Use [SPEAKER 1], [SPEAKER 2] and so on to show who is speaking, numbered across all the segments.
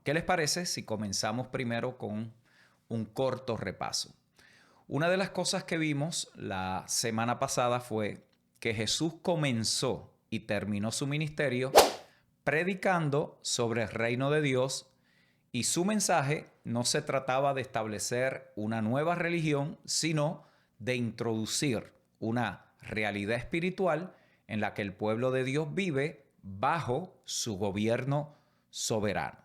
[SPEAKER 1] ¿Qué les parece si comenzamos primero con un corto repaso? Una de las cosas que vimos la semana pasada fue que Jesús comenzó y terminó su ministerio predicando sobre el reino de Dios, y su mensaje no se trataba de establecer una nueva religión, sino de introducir una realidad espiritual en la que el pueblo de Dios vive bajo su gobierno soberano.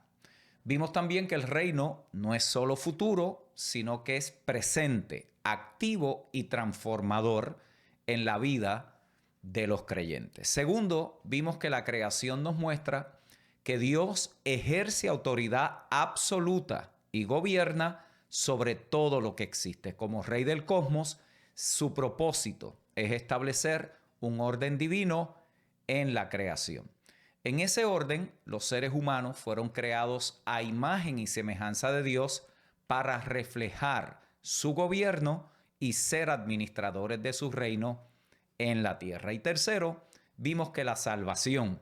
[SPEAKER 1] Vimos también que el reino no es solo futuro, sino que es presente, activo y transformador en la vida de los creyentes. Segundo, vimos que la creación nos muestra que Dios ejerce autoridad absoluta y gobierna sobre todo lo que existe. Como rey del cosmos, su propósito es establecer un orden divino en la creación. En ese orden, los seres humanos fueron creados a imagen y semejanza de Dios para reflejar su gobierno y ser administradores de su reino en la tierra. Y tercero, vimos que la salvación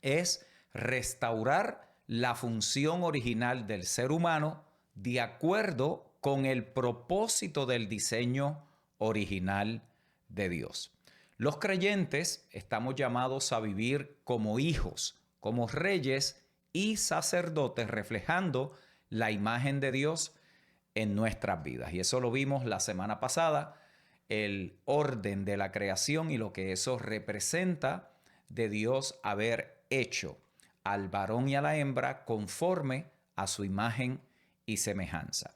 [SPEAKER 1] es restaurar la función original del ser humano de acuerdo con el propósito del diseño original de Dios. Los creyentes estamos llamados a vivir como hijos, como reyes y sacerdotes, reflejando la imagen de Dios en nuestras vidas. Y eso lo vimos la semana pasada, el orden de la creación y lo que eso representa de Dios haber hecho al varón y a la hembra conforme a su imagen y semejanza.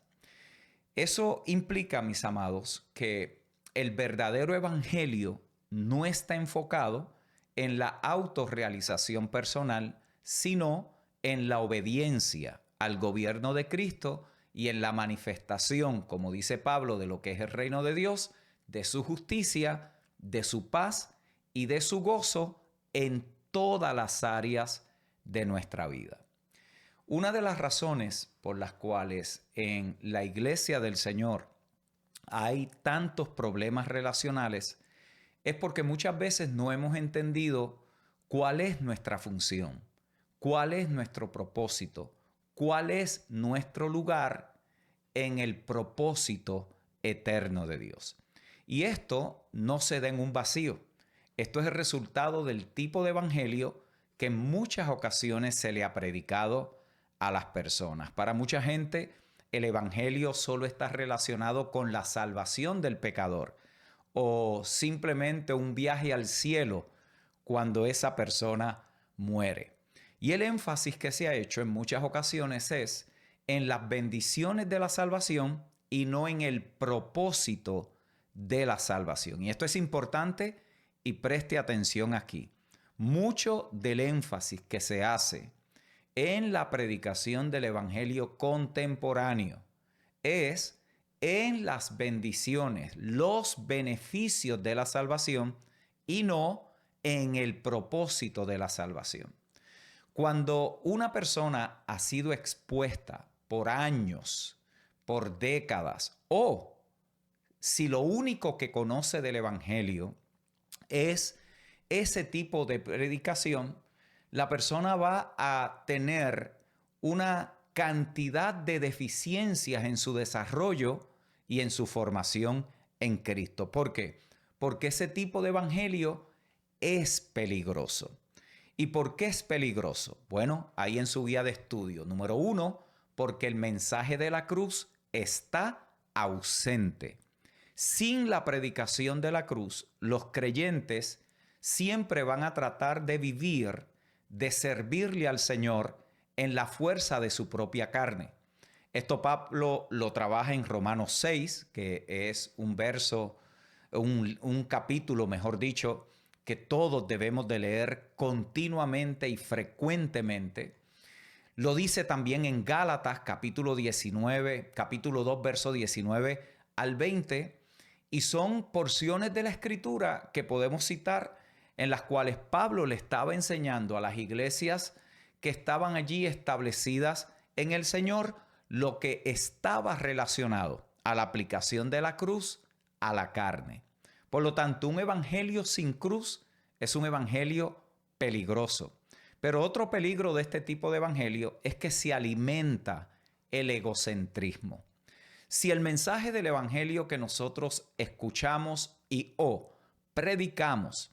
[SPEAKER 1] Eso implica, mis amados, que el verdadero evangelio no está enfocado en la autorrealización personal, sino en la obediencia al gobierno de Cristo y en la manifestación, como dice Pablo, de lo que es el reino de Dios, de su justicia, de su paz y de su gozo en todas las áreas de nuestra vida. Una de las razones por las cuales en la iglesia del Señor hay tantos problemas relacionales es porque muchas veces no hemos entendido cuál es nuestra función, cuál es nuestro propósito, cuál es nuestro lugar en el propósito eterno de Dios. Y esto no se da en un vacío. Esto es el resultado del tipo de evangelio que en muchas ocasiones se le ha predicado a las personas. Para mucha gente, el evangelio solo está relacionado con la salvación del pecador o simplemente un viaje al cielo cuando esa persona muere. Y el énfasis que se ha hecho en muchas ocasiones es en las bendiciones de la salvación y no en el propósito de la salvación. Y esto es importante y preste atención aquí. Mucho del énfasis que se hace en la predicación del evangelio contemporáneo es en las bendiciones, los beneficios de la salvación y no en el propósito de la salvación. Cuando una persona ha sido expuesta por años, por décadas, o si lo único que conoce del evangelio es ese tipo de predicación, la persona va a tener una cantidad de deficiencias en su desarrollo y en su formación en Cristo. ¿Por qué? Porque ese tipo de evangelio es peligroso. ¿Y por qué es peligroso? Bueno, ahí en su guía de estudio. Número 1, porque el mensaje de la cruz está ausente. Sin la predicación de la cruz, los creyentes siempre van a tratar de vivir, de servirle al Señor en la fuerza de su propia carne. Esto Pablo lo trabaja en Romanos 6, que es un verso, un capítulo, mejor dicho, que todos debemos de leer continuamente y frecuentemente. Lo dice también en Gálatas capítulo 19, capítulo 2, verso 19 al 20, y son porciones de la Escritura que podemos citar en las cuales Pablo le estaba enseñando a las iglesias que estaban allí establecidas en el Señor lo que estaba relacionado a la aplicación de la cruz a la carne. Por lo tanto, un evangelio sin cruz es un evangelio peligroso. Pero otro peligro de este tipo de evangelio es que se alimenta el egocentrismo. Si el mensaje del evangelio que nosotros escuchamos y o predicamos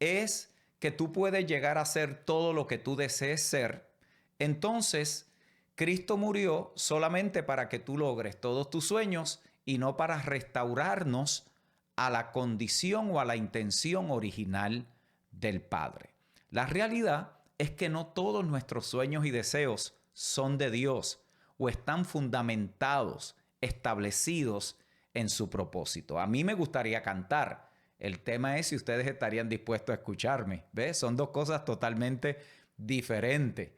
[SPEAKER 1] es que tú puedes llegar a ser todo lo que tú desees ser, entonces Cristo murió solamente para que tú logres todos tus sueños y no para restaurarnos a la condición o a la intención original del Padre. La realidad es que no todos nuestros sueños y deseos son de Dios o están fundamentados, establecidos en su propósito. A mí me gustaría cantar. El tema es si ustedes estarían dispuestos a escucharme. ¿Ves? Son dos cosas totalmente diferentes.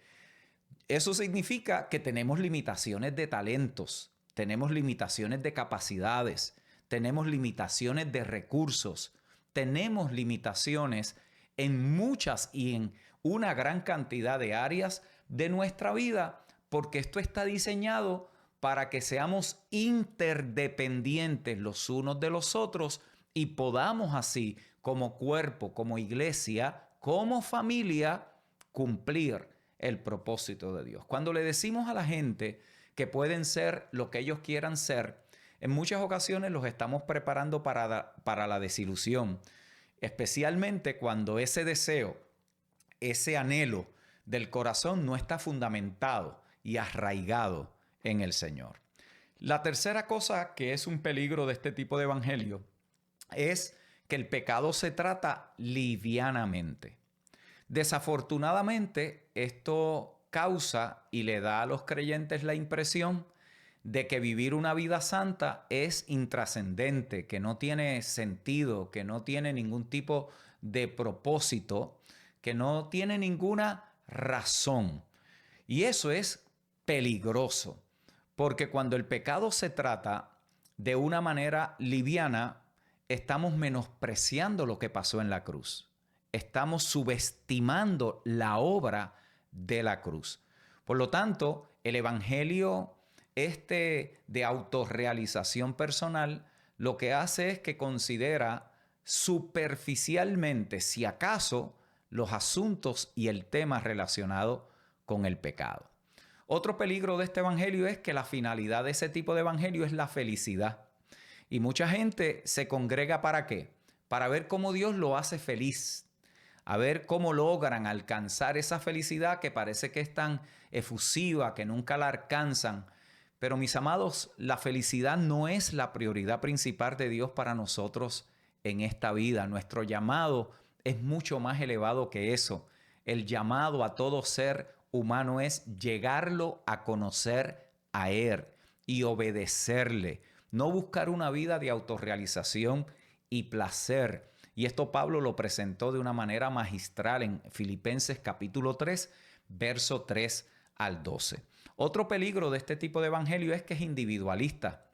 [SPEAKER 1] Eso significa que tenemos limitaciones de talentos, tenemos limitaciones de capacidades, tenemos limitaciones de recursos, tenemos limitaciones en muchas y en una gran cantidad de áreas de nuestra vida, porque esto está diseñado para que seamos interdependientes los unos de los otros y podamos así, como cuerpo, como iglesia, como familia, cumplir el propósito de Dios. Cuando le decimos a la gente que pueden ser lo que ellos quieran ser, en muchas ocasiones los estamos preparando para la desilusión, especialmente cuando ese deseo, ese anhelo del corazón no está fundamentado y arraigado en el Señor. La tercera cosa que es un peligro de este tipo de evangelio es que el pecado se trata livianamente. Desafortunadamente, esto causa y le da a los creyentes la impresión de que vivir una vida santa es intrascendente, que no tiene sentido, que no tiene ningún tipo de propósito, que no tiene ninguna razón. Y eso es peligroso, porque cuando el pecado se trata de una manera liviana, estamos menospreciando lo que pasó en la cruz. Estamos subestimando la obra de la cruz. Por lo tanto, el evangelio de autorrealización personal lo que hace es que considera superficialmente, si acaso, los asuntos y el tema relacionado con el pecado. Otro peligro de este evangelio es que la finalidad de ese tipo de evangelio es la felicidad. Y mucha gente se congrega ¿para qué? Para ver cómo Dios lo hace feliz, a ver cómo logran alcanzar esa felicidad que parece que es tan efusiva, que nunca la alcanzan. Pero mis amados, la felicidad no es la prioridad principal de Dios para nosotros en esta vida. Nuestro llamado es mucho más elevado que eso. El llamado a todo ser humano es llegarlo a conocer a Él y obedecerle. No buscar una vida de autorrealización y placer. Y esto Pablo lo presentó de una manera magistral en Filipenses capítulo 3, verso 3 al 12. Otro peligro de este tipo de evangelio es que es individualista.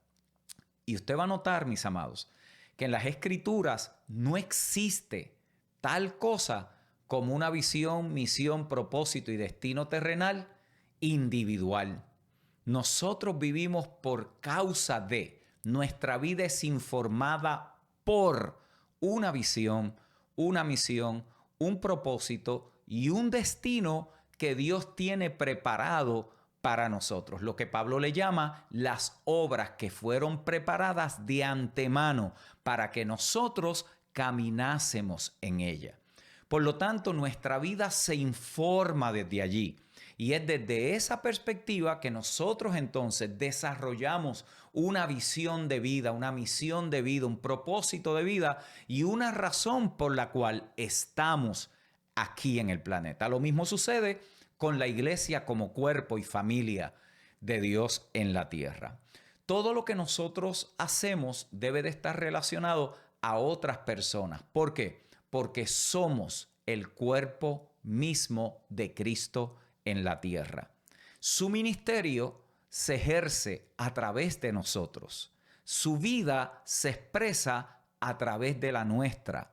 [SPEAKER 1] Y usted va a notar, mis amados, que en las Escrituras no existe tal cosa como una visión, misión, propósito y destino terrenal individual. Nosotros vivimos por causa de, nuestra vida es informada por una visión, una misión, un propósito y un destino que Dios tiene preparado para nosotros. Lo que Pablo le llama las obras que fueron preparadas de antemano para que nosotros caminásemos en ella. Por lo tanto, nuestra vida se informa desde allí. Y es desde esa perspectiva que nosotros entonces desarrollamos una visión de vida, una misión de vida, un propósito de vida y una razón por la cual estamos aquí en el planeta. Lo mismo sucede con la iglesia como cuerpo y familia de Dios en la tierra. Todo lo que nosotros hacemos debe de estar relacionado a otras personas. ¿Por qué? Porque somos el cuerpo mismo de Cristo en la tierra. Su ministerio se ejerce a través de nosotros. Su vida se expresa a través de la nuestra.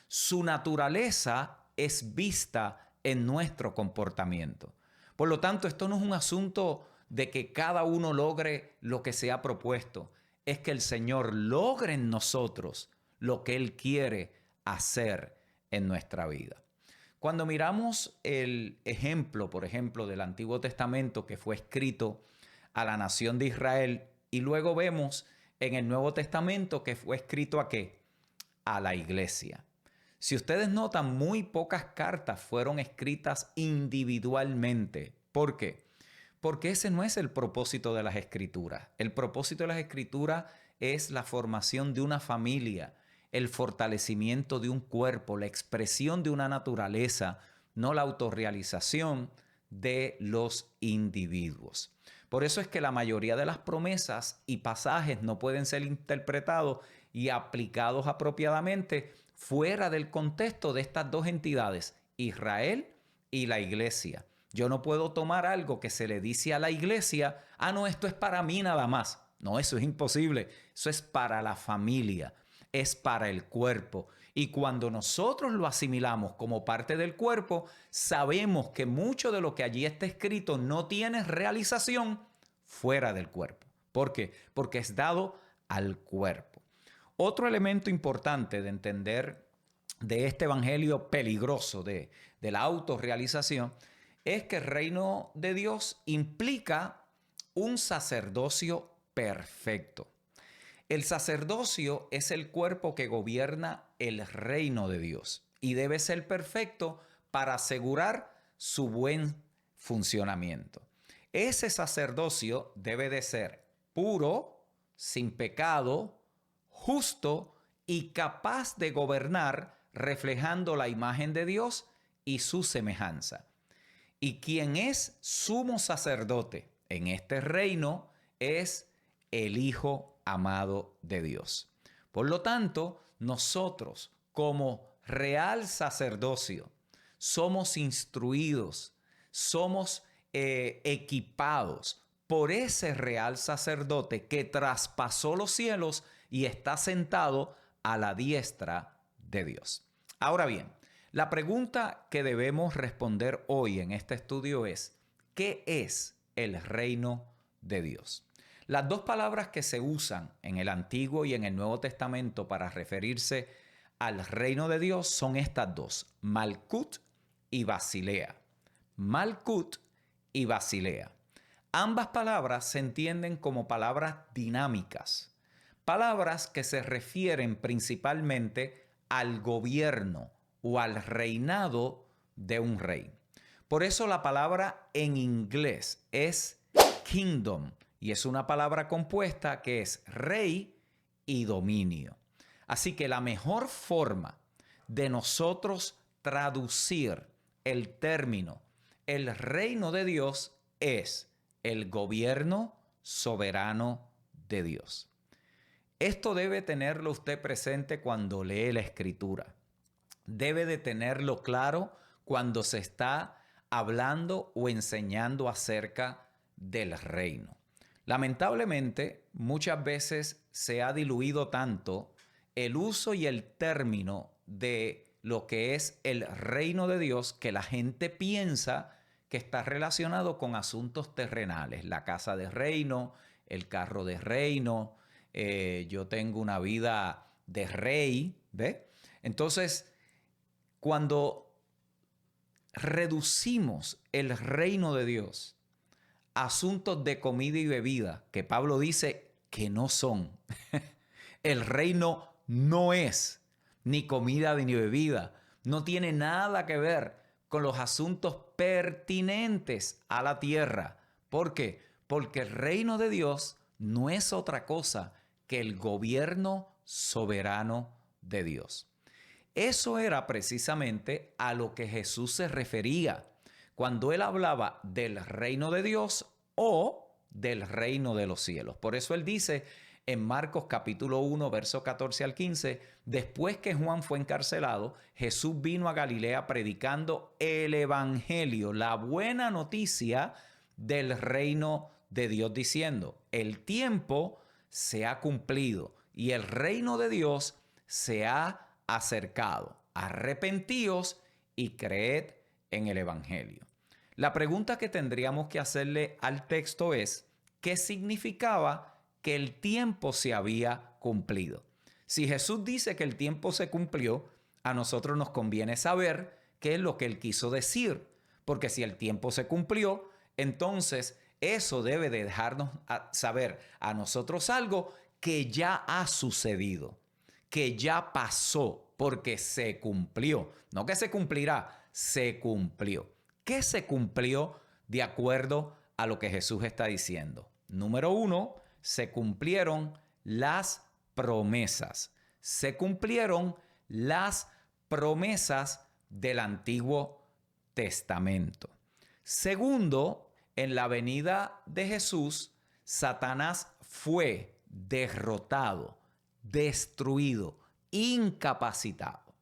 [SPEAKER 1] Su naturaleza es vista en nuestro comportamiento. Por lo tanto, esto no es un asunto de que cada uno logre lo que se ha propuesto. Es que el Señor logre en nosotros lo que Él quiere hacer en nuestra vida. Cuando miramos el ejemplo, por ejemplo, del Antiguo Testamento que fue escrito a la nación de Israel y luego vemos en el Nuevo Testamento que fue escrito ¿a qué? A la iglesia. Si ustedes notan, muy pocas cartas fueron escritas individualmente. ¿Por qué? Porque ese no es el propósito de las escrituras. El propósito de las escrituras es la formación de una familia, el fortalecimiento de un cuerpo, la expresión de una naturaleza, no la autorrealización de los individuos. Por eso es que la mayoría de las promesas y pasajes no pueden ser interpretados y aplicados apropiadamente fuera del contexto de estas dos entidades, Israel y la iglesia. Yo no puedo tomar algo que se le dice a la iglesia, no, esto es para mí nada más. No, eso es imposible. Eso es para la familia, es para el cuerpo. Y cuando nosotros lo asimilamos como parte del cuerpo, sabemos que mucho de lo que allí está escrito no tiene realización fuera del cuerpo. ¿Por qué? Porque es dado al cuerpo. Otro elemento importante de entender de este evangelio peligroso de la autorrealización es que el reino de Dios implica un sacerdocio perfecto. El sacerdocio es el cuerpo que gobierna el reino de Dios y debe ser perfecto para asegurar su buen funcionamiento. Ese sacerdocio debe de ser puro, sin pecado, justo y capaz de gobernar reflejando la imagen de Dios y su semejanza. Y quien es sumo sacerdote en este reino es el Hijo amado de Dios. Por lo tanto, nosotros como real sacerdocio somos instruidos, somos equipados por ese real sacerdote que traspasó los cielos y está sentado a la diestra de Dios. Ahora bien, la pregunta que debemos responder hoy en este estudio es, ¿qué es el reino de Dios? Las dos palabras que se usan en el Antiguo y en el Nuevo Testamento para referirse al reino de Dios son estas dos, Malkut y Basilea. Malkut y Basilea. Ambas palabras se entienden como palabras dinámicas, palabras que se refieren principalmente al gobierno o al reinado de un rey. Por eso la palabra en inglés es kingdom y es una palabra compuesta que es rey y dominio. Así que la mejor forma de nosotros traducir el término el reino de Dios es el gobierno soberano de Dios. Esto debe tenerlo usted presente cuando lee la Escritura. Debe de tenerlo claro cuando se está hablando o enseñando acerca del reino. Lamentablemente, muchas veces se ha diluido tanto el uso y el término de lo que es el reino de Dios que la gente piensa que está relacionado con asuntos terrenales. La casa de reino, el carro de reino, yo tengo una vida de rey, ¿ve? Entonces, cuando reducimos el reino de Dios a asuntos de comida y bebida, que Pablo dice que no son, el reino no es ni comida ni bebida, no tiene nada que ver con los asuntos pertinentes a la tierra. ¿Por qué? Porque el reino de Dios no es otra cosa que el gobierno soberano de Dios. Eso era precisamente a lo que Jesús se refería cuando él hablaba del reino de Dios o del reino de los cielos. Por eso él dice en Marcos capítulo 1, verso 14 al 15, después que Juan fue encarcelado, Jesús vino a Galilea predicando el evangelio, la buena noticia del reino de Dios, diciendo, el tiempo se ha cumplido y el reino de Dios se ha acercado. Arrepentíos y creed en el evangelio. La pregunta que tendríamos que hacerle al texto es, ¿qué significaba que el tiempo se había cumplido? Si Jesús dice que el tiempo se cumplió, a nosotros nos conviene saber qué es lo que él quiso decir. Porque si el tiempo se cumplió, entonces eso debe de dejarnos saber a nosotros algo que ya ha sucedido, que ya pasó, porque se cumplió. No que se cumplirá, se cumplió. ¿Qué se cumplió de acuerdo a lo que Jesús está diciendo? Número uno, se cumplieron las promesas. Se cumplieron las promesas del Antiguo Testamento. Segundo, en la venida de Jesús, Satanás fue derrotado, destruido, incapacitado.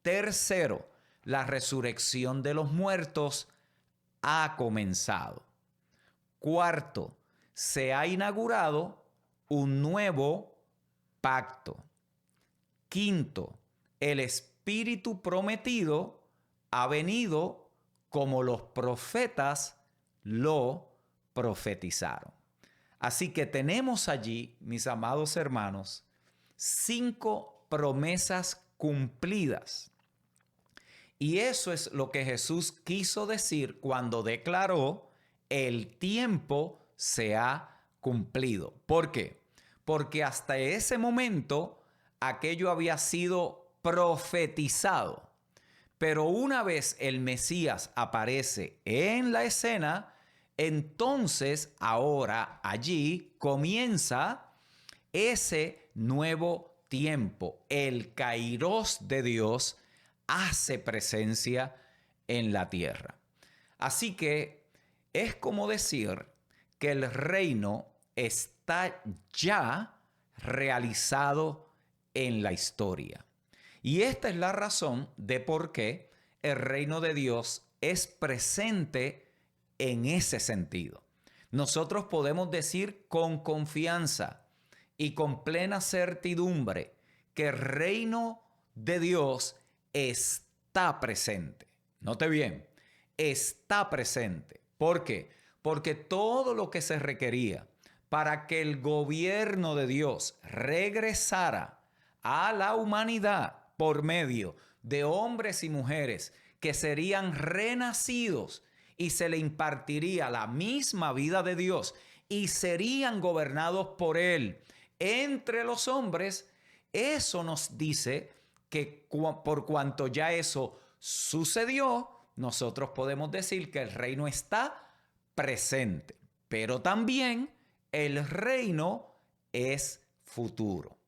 [SPEAKER 1] Tercero, la resurrección de los muertos ha comenzado. Cuarto, se ha inaugurado un nuevo pacto. Quinto, el Espíritu prometido ha venido como los profetas lo profetizaron. Así que tenemos allí, mis amados hermanos, 5 promesas cumplidas. Y eso es lo que Jesús quiso decir cuando declaró: el tiempo se ha cumplido. ¿Por qué? Porque hasta ese momento aquello había sido profetizado. Pero una vez el Mesías aparece en la escena, entonces ahora allí comienza ese nuevo tiempo. El Kairos de Dios hace presencia en la tierra. Así que es como decir que el reino está ya realizado en la historia. Y esta es la razón de por qué el reino de Dios es presente en ese sentido. Nosotros podemos decir con confianza y con plena certidumbre que el reino de Dios está presente. Note bien, está presente. ¿Por qué? Porque todo lo que se requería para que el gobierno de Dios regresara a la humanidad por medio de hombres y mujeres que serían renacidos y se le impartiría la misma vida de Dios y serían gobernados por Él entre los hombres, eso nos dice que por cuanto ya eso sucedió, nosotros podemos decir que el reino está presente, pero también el reino es futuro.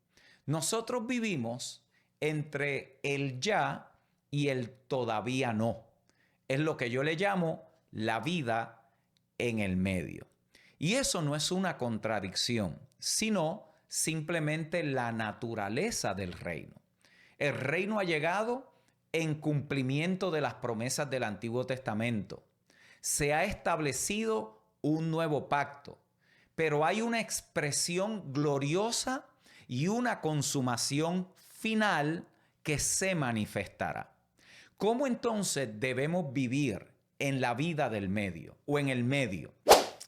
[SPEAKER 1] Nosotros vivimos entre el ya y el todavía no. Es lo que yo le llamo la vida en el medio. Y eso no es una contradicción, sino simplemente la naturaleza del reino. El reino ha llegado en cumplimiento de las promesas del Antiguo Testamento. Se ha establecido un nuevo pacto, pero hay una expresión gloriosa y una consumación final que se manifestará. ¿Cómo entonces debemos vivir en la vida del medio o en el medio?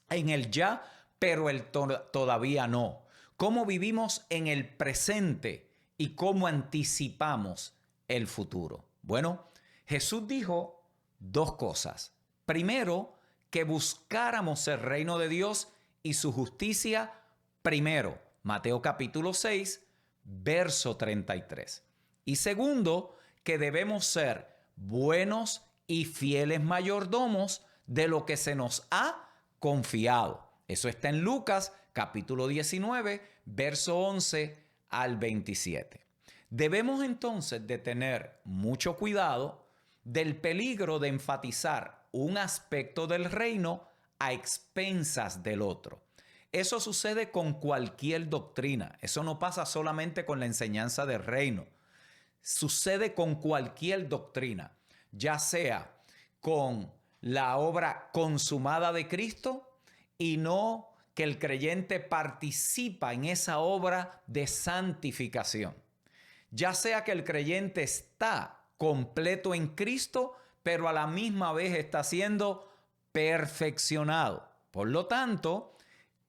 [SPEAKER 1] En el ya, pero el todavía no. ¿Cómo vivimos en el presente y cómo anticipamos el futuro? Bueno, Jesús dijo 2 cosas. Primero, que buscáramos el reino de Dios y su justicia primero. Mateo capítulo 6, verso 33. Y segundo, que debemos ser buenos y fieles mayordomos de lo que se nos ha confiado. Eso está en Lucas capítulo 19, verso 11 al 27. Debemos entonces de tener mucho cuidado del peligro de enfatizar un aspecto del reino a expensas del otro. Eso sucede con cualquier doctrina. Eso no pasa solamente con la enseñanza del reino. Sucede con cualquier doctrina, ya sea con la obra consumada de Cristo y no que el creyente participa en esa obra de santificación. Ya sea que el creyente está completo en Cristo, pero a la misma vez está siendo perfeccionado. Por lo tanto,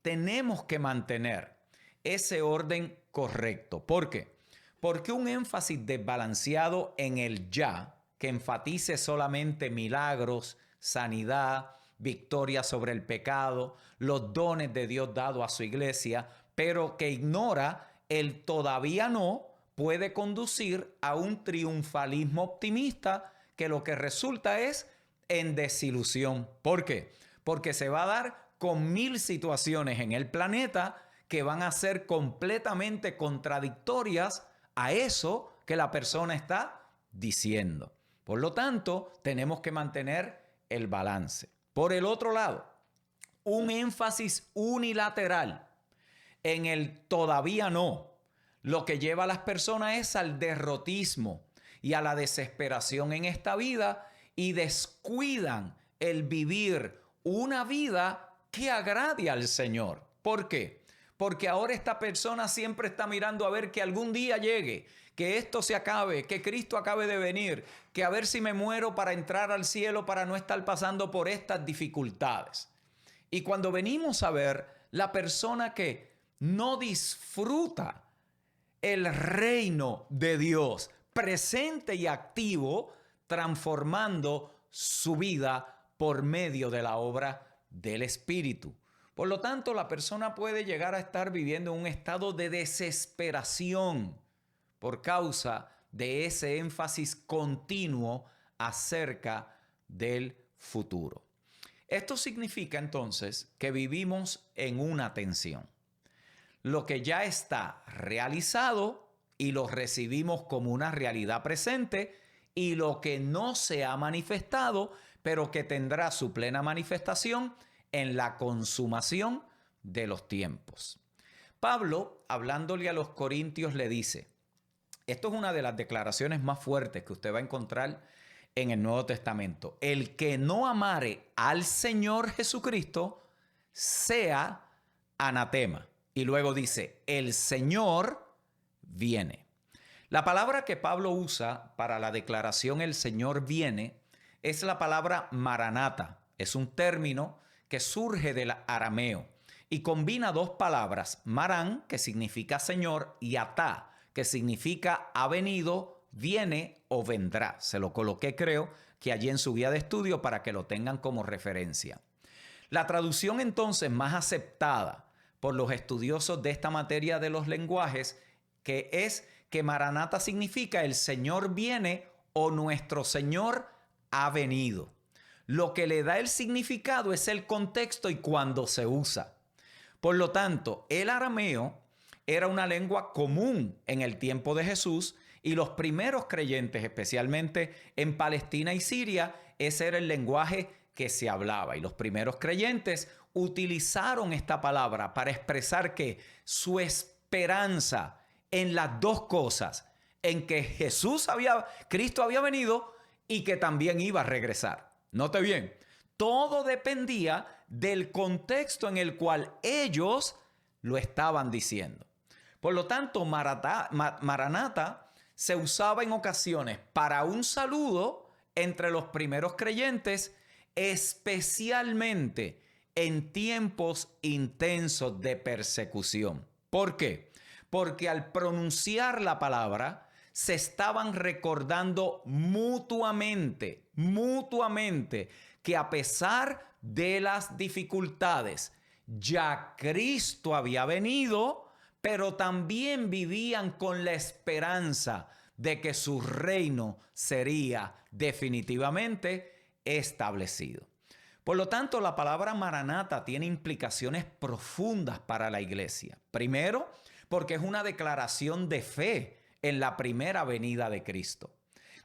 [SPEAKER 1] tenemos que mantener ese orden correcto. ¿Por qué? Porque un énfasis desbalanceado en el ya que enfatice solamente milagros, sanidad, victoria sobre el pecado, los dones de Dios dados a su iglesia, pero que ignora el todavía no, puede conducir a un triunfalismo optimista que lo que resulta es en desilusión. ¿Por qué? Porque se va a dar con 1000 situaciones en el planeta que van a ser completamente contradictorias a eso que la persona está diciendo. Por lo tanto, tenemos que mantener el balance. Por el otro lado, un énfasis unilateral en el todavía no, lo que lleva a las personas es al derrotismo y a la desesperación en esta vida y descuidan el vivir una vida que agrade al Señor. ¿Por qué? Porque ahora esta persona siempre está mirando a ver que algún día llegue, que esto se acabe, que Cristo acabe de venir, que a ver si me muero para entrar al cielo para no estar pasando por estas dificultades. Y cuando venimos a ver la persona que no disfruta el reino de Dios presente y activo, transformando su vida por medio de la obra del Espíritu. Por lo tanto, la persona puede llegar a estar viviendo en un estado de desesperación por causa de ese énfasis continuo acerca del futuro. Esto significa entonces que vivimos en una tensión. Lo que ya está realizado y lo recibimos como una realidad presente, y lo que no se ha manifestado, pero que tendrá su plena manifestación en la consumación de los tiempos. Pablo, hablándole a los corintios, le dice, esto es una de las declaraciones más fuertes que usted va a encontrar en el Nuevo Testamento: el que no amare al Señor Jesucristo sea anatema. Y luego dice, el Señor viene. La palabra que Pablo usa para la declaración el Señor viene es la palabra maranata. Es un término que surge del arameo y combina dos palabras, marán, que significa Señor, y atá, que significa ha venido, viene o vendrá. Se lo coloqué, creo, que allí en su guía de estudio para que lo tengan como referencia. La traducción entonces más aceptada por los estudiosos de esta materia de los lenguajes, que es que maranata significa el Señor viene o nuestro Señor ha venido. Lo que le da el significado es el contexto y cuándo se usa. Por lo tanto, el arameo era una lengua común en el tiempo de Jesús y los primeros creyentes, especialmente en Palestina y Siria, ese era el lenguaje que se hablaba. Y los primeros creyentes utilizaron esta palabra para expresar que su esperanza en las dos cosas, en que Cristo había venido y que también iba a regresar. Note bien, todo dependía del contexto en el cual ellos lo estaban diciendo. Por lo tanto, maranata se usaba en ocasiones para un saludo entre los primeros creyentes, especialmente en tiempos intensos de persecución. ¿Por qué? Porque al pronunciar la palabra se estaban recordando mutuamente que a pesar de las dificultades, ya Cristo había venido, pero también vivían con la esperanza de que su reino sería definitivamente establecido. Por lo tanto, la palabra maranata tiene implicaciones profundas para la iglesia. Primero, porque es una declaración de fe en la primera venida de Cristo.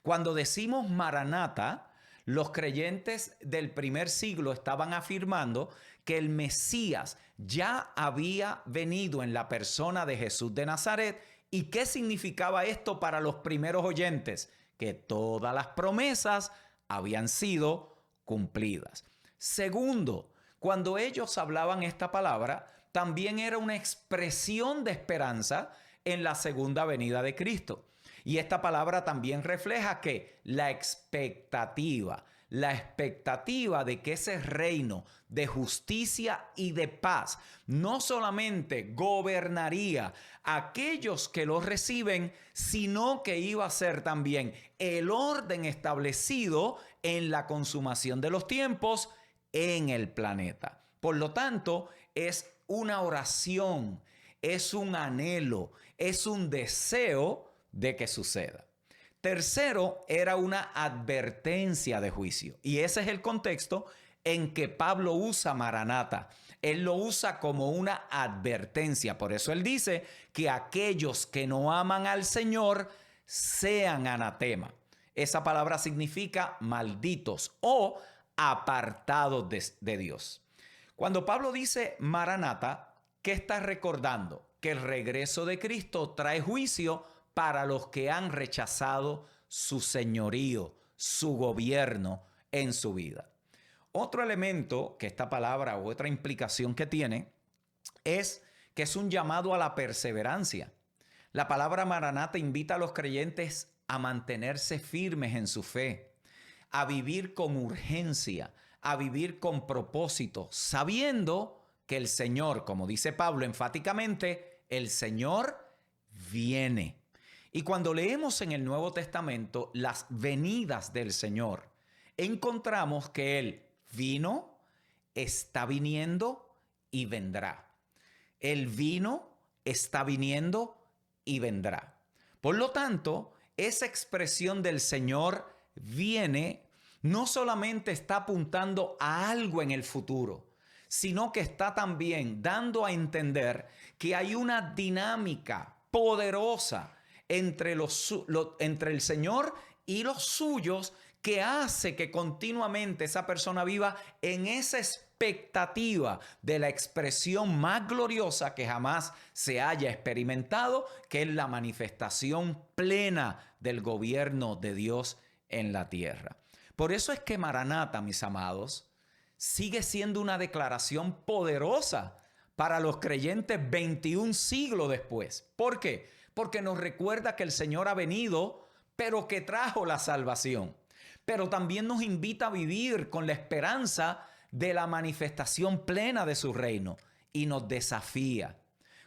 [SPEAKER 1] Cuando decimos maranata, los creyentes del primer siglo estaban afirmando que el Mesías ya había venido en la persona de Jesús de Nazaret. ¿Y qué significaba esto para los primeros oyentes? Que todas las promesas habían sido cumplidas. Segundo, cuando ellos hablaban esta palabra, también era una expresión de esperanza en la segunda venida de Cristo. Y esta palabra también refleja que la expectativa, la expectativa de que ese reino de justicia y de paz no solamente gobernaría a aquellos que lo reciben, sino que iba a ser también el orden establecido en la consumación de los tiempos en el planeta. Por lo tanto, es una oración, es un anhelo, es un deseo de que suceda. Tercero, era una advertencia de juicio. Y ese es el contexto en que Pablo usa Maranata. Él lo usa como una advertencia. Por eso él dice que aquellos que no aman al Señor sean anatema. Esa palabra significa malditos o apartados de Dios. Cuando Pablo dice Maranata, ¿qué está recordando? Que el regreso de Cristo trae juicio para los que han rechazado su señorío, su gobierno en su vida. Otro elemento que esta palabra u otra implicación que tiene es que es un llamado a la perseverancia. La palabra Maranata invita a los creyentes a mantenerse firmes en su fe, a vivir con urgencia, a vivir con propósito, sabiendo que el Señor, como dice Pablo enfáticamente, el Señor viene. Y cuando leemos en el Nuevo Testamento las venidas del Señor, encontramos que Él vino, está viniendo y vendrá. Él vino, está viniendo y vendrá. Por lo tanto, esa expresión del Señor viene no solamente está apuntando a algo en el futuro, sino que está también dando a entender que hay una dinámica poderosa entre el Señor y los suyos que hace que continuamente esa persona viva en esa expectativa de la expresión más gloriosa que jamás se haya experimentado, que es la manifestación plena del gobierno de Dios en la tierra. Por eso es que Maranata, mis amados, sigue siendo una declaración poderosa para los creyentes 21 siglos después. ¿Por qué? Porque nos recuerda que el Señor ha venido, pero que trajo la salvación. Pero también nos invita a vivir con la esperanza de la manifestación plena de su reino. Y nos desafía.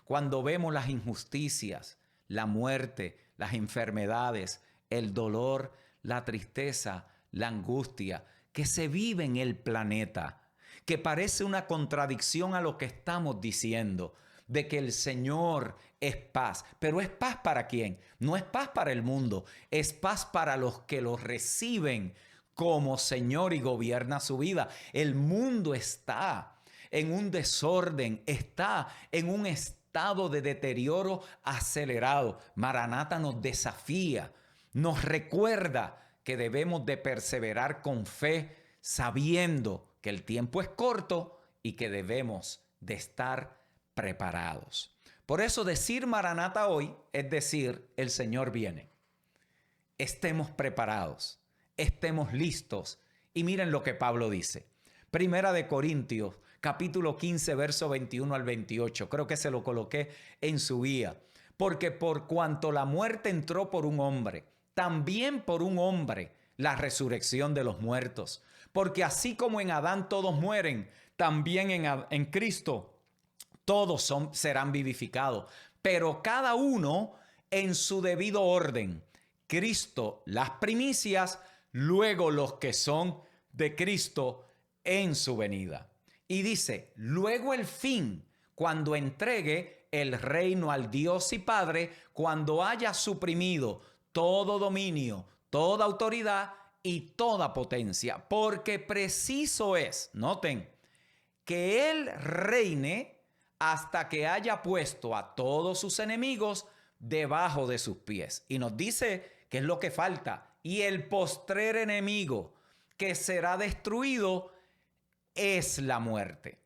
[SPEAKER 1] Cuando vemos las injusticias, la muerte, las enfermedades, el dolor, la tristeza, la angustia que se vive en el planeta, que parece una contradicción a lo que estamos diciendo, de que el Señor es paz. Pero ¿es paz para quién? No es paz para el mundo, es paz para los que lo reciben como Señor y gobierna su vida. El mundo está en un desorden, está en un estado de deterioro acelerado. Maranata nos desafía, nos recuerda que debemos de perseverar con fe, sabiendo que el tiempo es corto y que debemos de estar preparados. Por eso decir Maranata hoy es decir, el Señor viene. Estemos preparados, estemos listos. Y miren lo que Pablo dice. Primera de Corintios, capítulo 15, verso 21 al 28. Creo que se lo coloqué en su guía. Porque por cuanto la muerte entró por un hombre, también por un hombre la resurrección de los muertos. Porque así como en Adán todos mueren, también en Cristo todos serán vivificados, pero cada uno en su debido orden. Cristo las primicias, luego los que son de Cristo en su venida. Y dice, luego el fin, cuando entregue el reino al Dios y Padre, cuando haya suprimido todo dominio, toda autoridad y toda potencia, porque preciso es, noten, que Él reine hasta que haya puesto a todos sus enemigos debajo de sus pies. Y nos dice que es lo que falta. Y el postrer enemigo que será destruido es la muerte.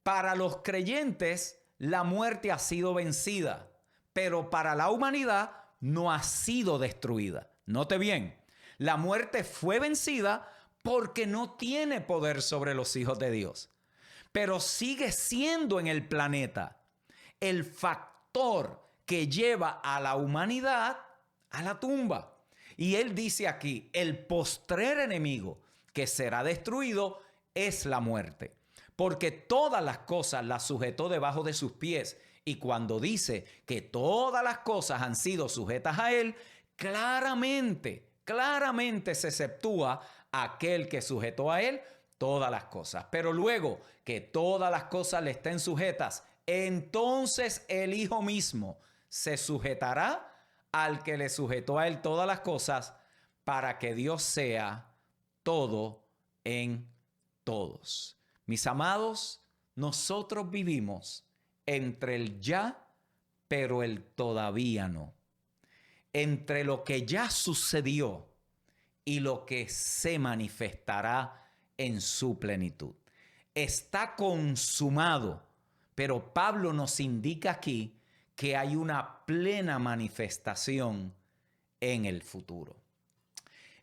[SPEAKER 1] Para los creyentes, la muerte ha sido vencida, pero para la humanidad no ha sido destruida. Note bien, la muerte fue vencida porque no tiene poder sobre los hijos de Dios, pero sigue siendo en el planeta el factor que lleva a la humanidad a la tumba. Y él dice aquí, el postrer enemigo que será destruido es la muerte. Porque todas las cosas las sujetó debajo de sus pies. Y cuando dice que todas las cosas han sido sujetas a él, claramente se exceptúa aquel que sujetó a él todas las cosas. Pero luego que todas las cosas le estén sujetas, entonces el Hijo mismo se sujetará al que le sujetó a él todas las cosas, para que Dios sea todo en todos. Mis amados, nosotros vivimos entre el ya, pero el todavía no. Entre lo que ya sucedió y lo que se manifestará en su plenitud. Está consumado, pero Pablo nos indica aquí que hay una plena manifestación en el futuro.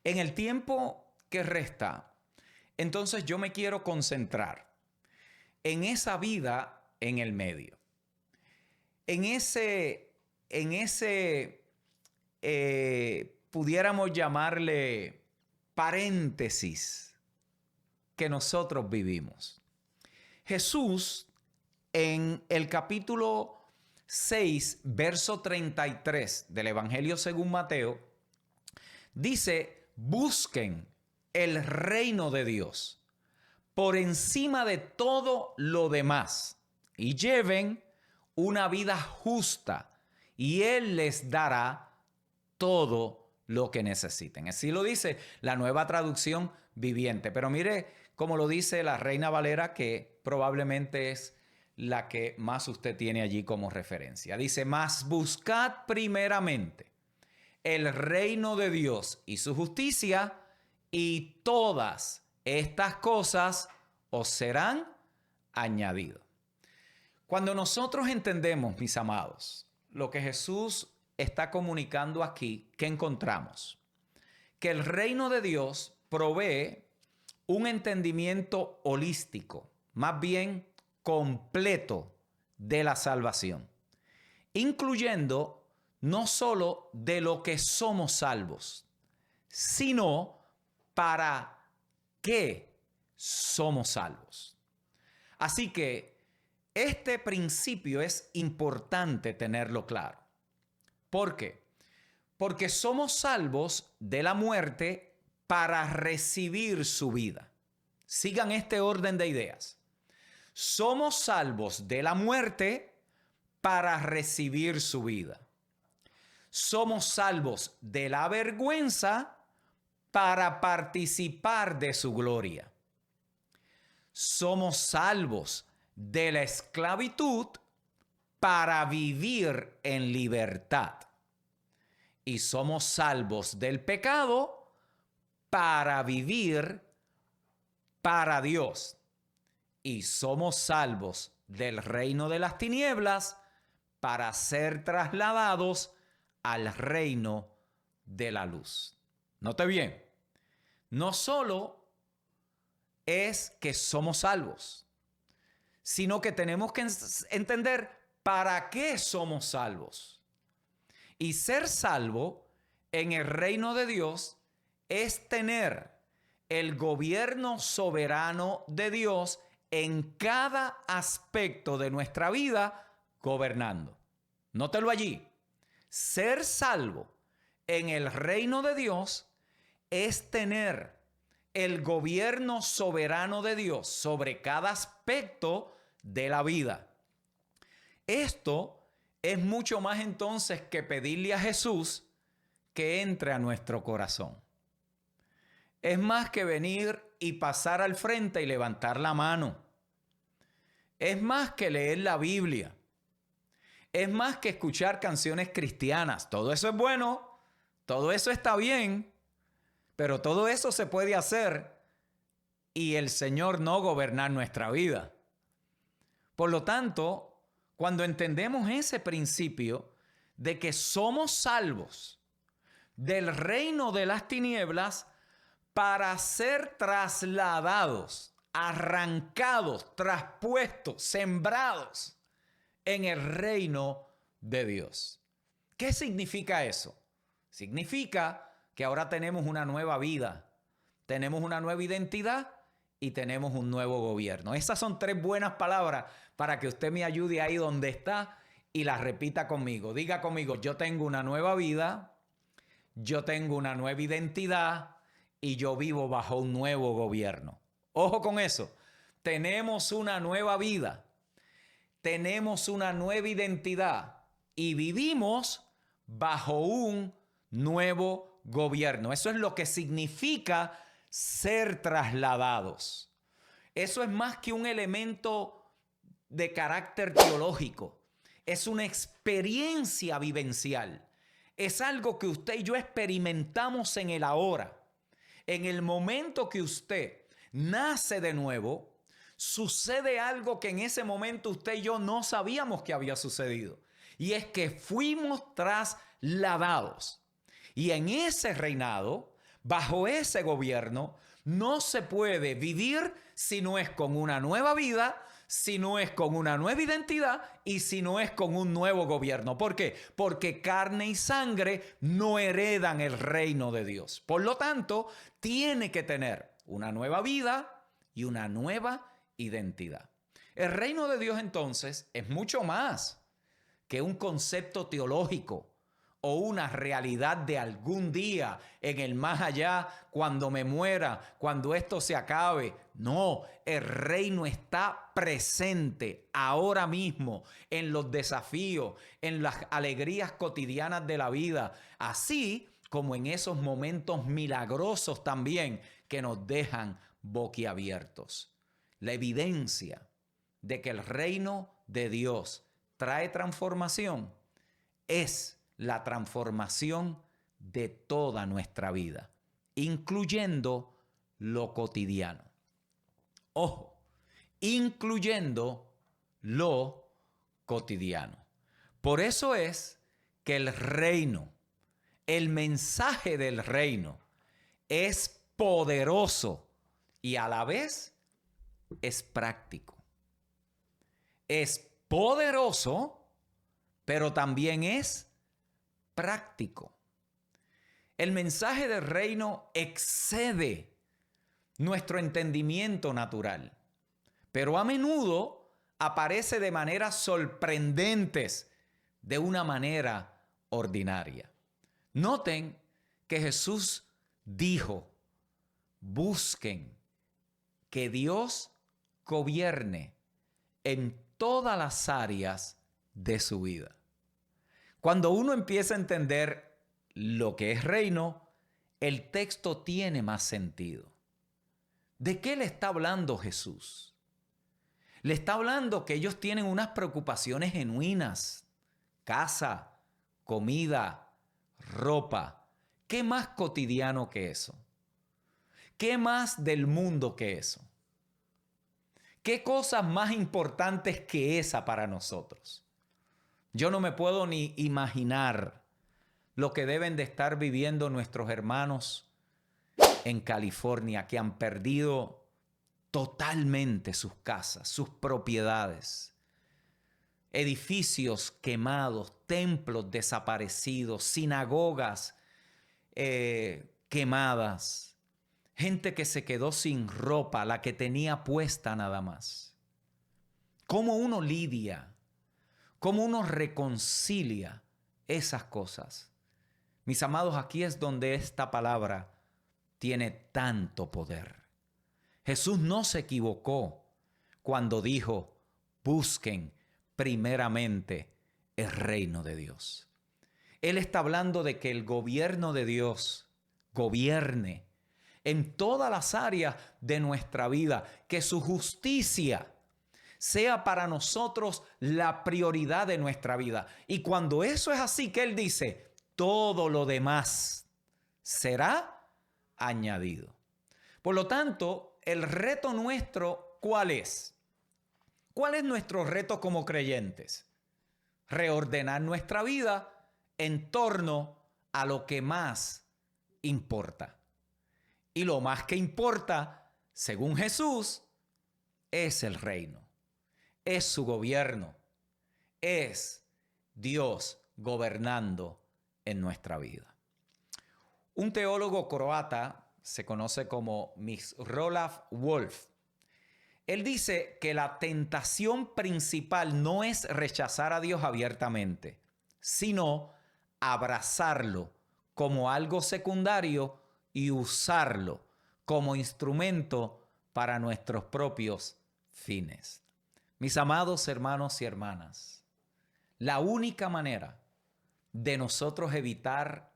[SPEAKER 1] En el tiempo que resta, entonces yo me quiero concentrar en esa vida en el medio. En ese pudiéramos llamarle paréntesis que nosotros vivimos. Jesús en el capítulo 6, verso 33 del Evangelio según Mateo, dice: busquen el reino de Dios por encima de todo lo demás y lleven una vida justa, y Él les dará todo lo que necesiten. Así lo dice la Nueva Traducción Viviente. Pero mire cómo lo dice la Reina Valera, que probablemente es la que más usted tiene allí como referencia. Dice: mas buscad primeramente el reino de Dios y su justicia, y todas estas cosas os serán añadidas. Cuando nosotros entendemos, mis amados, lo que Jesús está comunicando aquí, ¿qué encontramos? Que el reino de Dios provee un entendimiento holístico, más bien completo, de la salvación, incluyendo no solo de lo que somos salvos, sino para qué somos salvos. Así que este principio es importante tenerlo claro. ¿Por qué? Porque somos salvos de la muerte para recibir su vida. Sigan este orden de ideas. Somos salvos de la muerte para recibir su vida. Somos salvos de la vergüenza para participar de su gloria. Somos salvos de la esclavitud para vivir en libertad. Y somos salvos del pecado para vivir para Dios. Y somos salvos del reino de las tinieblas para ser trasladados al reino de la luz. Note bien, no solo es que somos salvos, sino que tenemos que entender para qué somos salvos. Y ser salvo en el reino de Dios es tener el gobierno soberano de Dios en cada aspecto de nuestra vida gobernando. Nótelo allí. Ser salvo en el reino de Dios es tener el gobierno soberano de Dios sobre cada aspecto de la vida. Esto es mucho más entonces que pedirle a Jesús que entre a nuestro corazón. Es más que venir y pasar al frente y levantar la mano. Es más que leer la Biblia. Es más que escuchar canciones cristianas. Todo eso es bueno, todo eso está bien, pero todo eso se puede hacer y el Señor no gobernar nuestra vida. Por lo tanto, cuando entendemos ese principio de que somos salvos del reino de las tinieblas para ser trasladados, arrancados, traspuestos, sembrados en el reino de Dios. ¿Qué significa eso? Significa que ahora tenemos una nueva vida, tenemos una nueva identidad y tenemos un nuevo gobierno. Esas son 3 buenas palabras para que usted me ayude ahí donde está y las repita conmigo. Diga conmigo, yo tengo una nueva vida, yo tengo una nueva identidad y yo vivo bajo un nuevo gobierno. Ojo con eso. Tenemos una nueva vida, tenemos una nueva identidad y vivimos bajo un nuevo gobierno. Eso es lo que significa ser trasladados. Eso es más que un elemento de carácter teológico. Es una experiencia vivencial. Es algo que usted y yo experimentamos en el ahora. En el momento que usted nace de nuevo, sucede algo que en ese momento usted y yo no sabíamos que había sucedido. Y es que fuimos trasladados. Y en ese reinado, bajo ese gobierno, no se puede vivir si no es con una nueva vida, si no es con una nueva identidad y si no es con un nuevo gobierno. ¿Por qué? Porque carne y sangre no heredan el reino de Dios. Por lo tanto, tiene que tener una nueva vida y una nueva identidad. El reino de Dios entonces es mucho más que un concepto teológico o una realidad de algún día en el más allá, cuando me muera, cuando esto se acabe. No, el reino está presente ahora mismo en los desafíos, en las alegrías cotidianas de la vida, así como en esos momentos milagrosos también que nos dejan boquiabiertos. La evidencia de que el reino de Dios trae transformación es la transformación de toda nuestra vida, incluyendo lo cotidiano. Ojo, incluyendo lo cotidiano. Por eso es que el reino, el mensaje del reino, es poderoso y a la vez es práctico. Es poderoso, pero también es práctico. El mensaje del reino excede nuestro entendimiento natural, pero a menudo aparece de maneras sorprendentes, de una manera ordinaria. Noten que Jesús dijo: busquen que Dios gobierne en todas las áreas de su vida. Cuando uno empieza a entender lo que es reino, el texto tiene más sentido. ¿De qué le está hablando Jesús? Le está hablando que ellos tienen unas preocupaciones genuinas: casa, comida, ropa. ¿Qué más cotidiano que eso? ¿Qué más del mundo que eso? ¿Qué cosas más importantes que esa para nosotros? Yo no me puedo ni imaginar lo que deben de estar viviendo nuestros hermanos en California, que han perdido totalmente sus casas, sus propiedades, edificios quemados, templos desaparecidos, sinagogas quemadas, gente que se quedó sin ropa, la que tenía puesta nada más. ¿Cómo uno lidia? ¿Cómo uno reconcilia esas cosas? Mis amados, aquí es donde esta palabra tiene tanto poder. Jesús no se equivocó cuando dijo: busquen primeramente el reino de Dios. Él está hablando de que el gobierno de Dios gobierne en todas las áreas de nuestra vida, que su justicia sea para nosotros la prioridad de nuestra vida. Y cuando eso es así, que Él dice: todo lo demás será añadido. Por lo tanto, el reto nuestro, ¿cuál es? ¿Cuál es nuestro reto como creyentes? Reordenar nuestra vida en torno a lo que más importa. Y lo más que importa, según Jesús, es el reino, es su gobierno, es Dios gobernando en nuestra vida. Un teólogo croata se conoce como Miss Rolaf Wolf. Él dice que la tentación principal no es rechazar a Dios abiertamente, sino abrazarlo como algo secundario y usarlo como instrumento para nuestros propios fines. Mis amados hermanos y hermanas, la única manera de nosotros evitar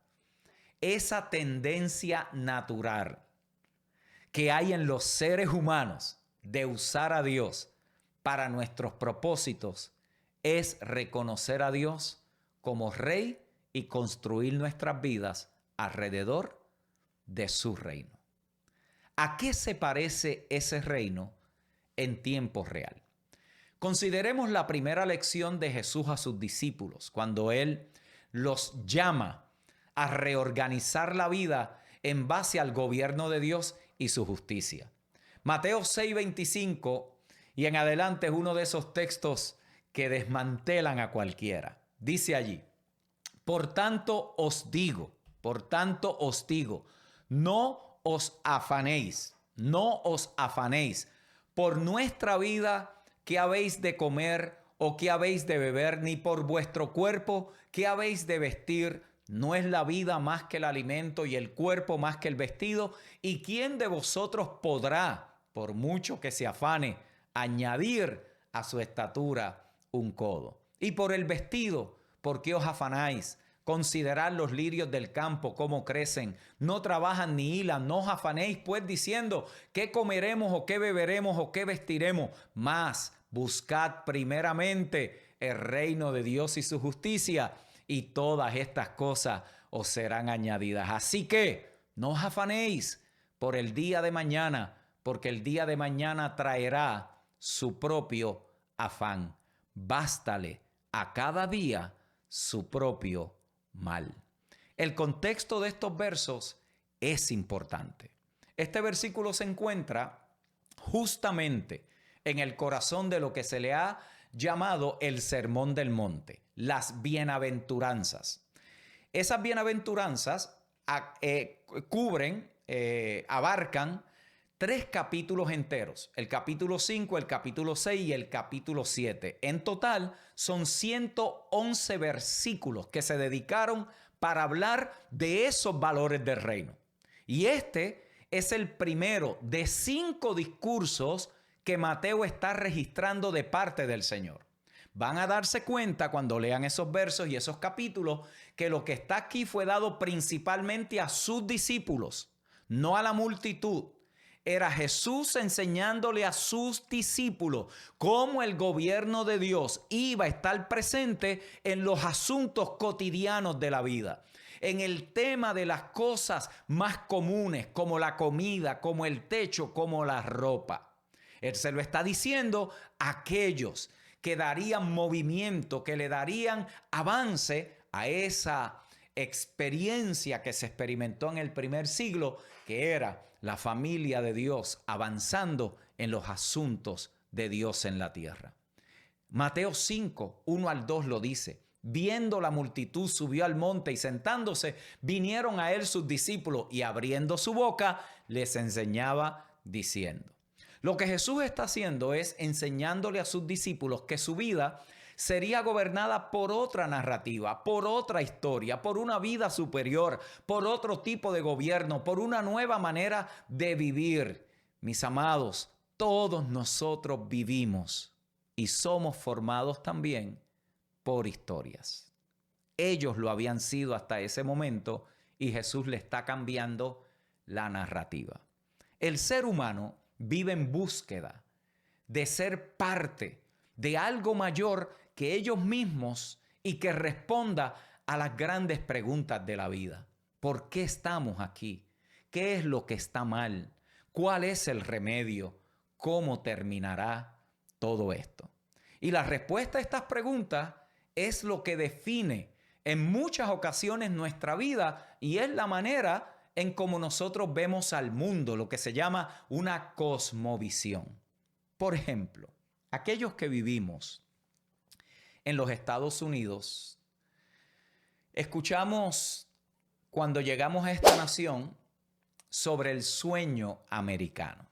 [SPEAKER 1] esa tendencia natural que hay en los seres humanos de usar a Dios para nuestros propósitos es reconocer a Dios como Rey y construir nuestras vidas alrededor de su reino. ¿A qué se parece ese reino en tiempo real? Consideremos la primera lección de Jesús a sus discípulos, cuando Él los llama a reorganizar la vida en base al gobierno de Dios y su justicia. Mateo 6:25 y en adelante es uno de esos textos que desmantelan a cualquiera. Dice allí: por tanto os digo, no os afanéis por nuestra vida, qué habéis de comer o qué habéis de beber, ni por vuestro cuerpo, qué habéis de vestir. ¿No es la vida más que el alimento y el cuerpo más que el vestido? ¿Y quién de vosotros podrá, por mucho que se afane, añadir a su estatura un codo? Y por el vestido, ¿por qué os afanáis? Considerad los lirios del campo, cómo crecen, no trabajan ni hilan. No os afanéis pues diciendo, ¿qué comeremos o qué beberemos o qué vestiremos? Mas buscad primeramente el reino de Dios y su justicia, y todas estas cosas os serán añadidas. Así que no os afanéis por el día de mañana, porque el día de mañana traerá su propio afán. Bástale a cada día su propio mal. El contexto de estos versos es importante. Este versículo se encuentra justamente en el corazón de lo que se le ha llamado el Sermón del Monte, las bienaventuranzas. Esas bienaventuranzas abarcan 3 capítulos enteros: el capítulo 5, el capítulo 6 y el capítulo 7. En total son 111 versículos que se dedicaron para hablar de esos valores del reino. Y este es el primero de 5 discursos que Mateo está registrando de parte del Señor. Van a darse cuenta cuando lean esos versos y esos capítulos que lo que está aquí fue dado principalmente a sus discípulos, no a la multitud. Era Jesús enseñándole a sus discípulos cómo el gobierno de Dios iba a estar presente en los asuntos cotidianos de la vida, en el tema de las cosas más comunes, como la comida, como el techo, como la ropa. Él se lo está diciendo a aquellos que darían movimiento, que le darían avance a esa experiencia que se experimentó en el primer siglo, que era la familia de Dios avanzando en los asuntos de Dios en la tierra. Mateo 5, 1 al 2 lo dice: viendo la multitud, subió al monte y sentándose, vinieron a él sus discípulos y abriendo su boca les enseñaba diciendo. Lo que Jesús está haciendo es enseñándole a sus discípulos que su vida sería gobernada por otra narrativa, por otra historia, por una vida superior, por otro tipo de gobierno, por una nueva manera de vivir. Mis amados, todos nosotros vivimos y somos formados también por historias. Ellos lo habían sido hasta ese momento y Jesús le está cambiando la narrativa. El ser humano vive en búsqueda de ser parte de algo mayor que ellos mismos y que responda a las grandes preguntas de la vida. ¿Por qué estamos aquí? ¿Qué es lo que está mal? ¿Cuál es el remedio? ¿Cómo terminará todo esto? Y la respuesta a estas preguntas es lo que define en muchas ocasiones nuestra vida y es la manera en cómo nosotros vemos al mundo, lo que se llama una cosmovisión. Por ejemplo, aquellos que vivimos en los Estados Unidos, escuchamos cuando llegamos a esta nación sobre el sueño americano.